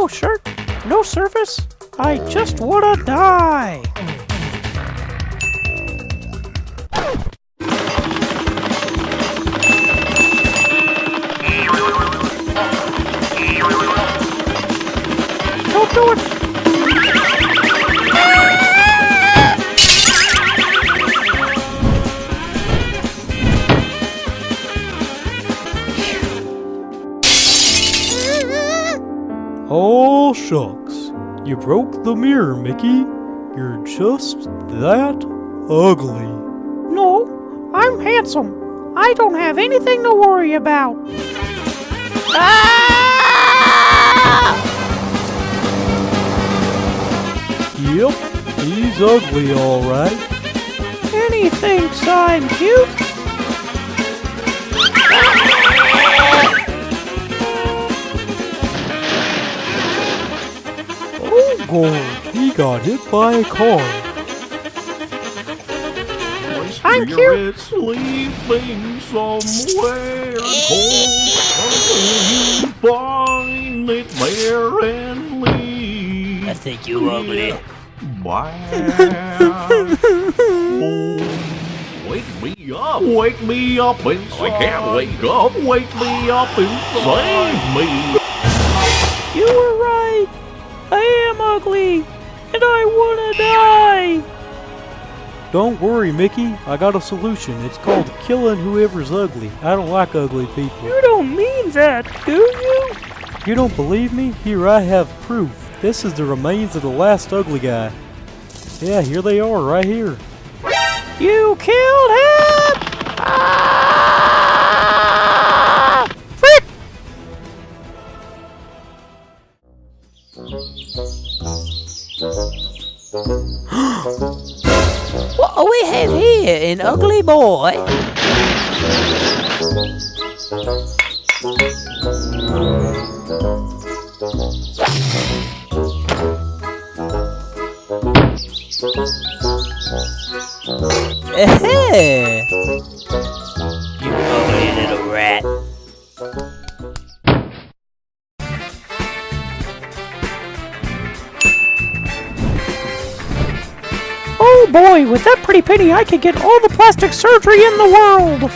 No shirt, no surface. I just wanna die. Don't do it. Oh, shucks. You broke the mirror, Mickey. You're just that ugly. No, I'm handsome. I don't have anything to worry about. Ah! Yep, he's ugly, all right. And he thinks I'm cute. Oh, God, he got hit by a car. I'm cute. Sleeping somewhere cold until you find it there and leave. I think you ugly. Wow. Wake me up inside. I can't wake up. Wake me up and save me. You were right. I am ugly. And I wanna die. Don't worry, Mickey. I got a solution. It's called killing whoever's ugly. I don't like ugly people. You don't mean that, do you? You don't believe me? Here, I have proof. This is the remains of the last ugly guy. Yeah, here they are, right here. You killed him! Ah! Frick! What do we have here? An ugly boy? You ugly little rat. Oh boy, with that pretty penny, I could get all the plastic surgery in the world!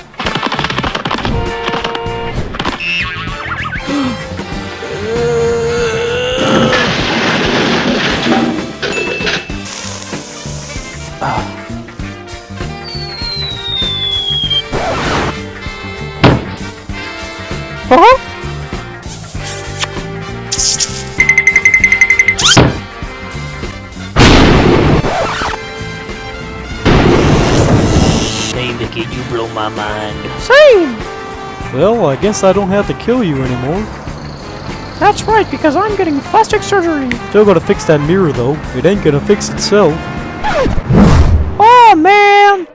Huh? Hey, Mickey, you blow my mind. Same! Well, I guess I don't have to kill you anymore. That's right, because I'm getting plastic surgery. Still gotta fix that mirror, though. It ain't gonna fix itself. Oh man!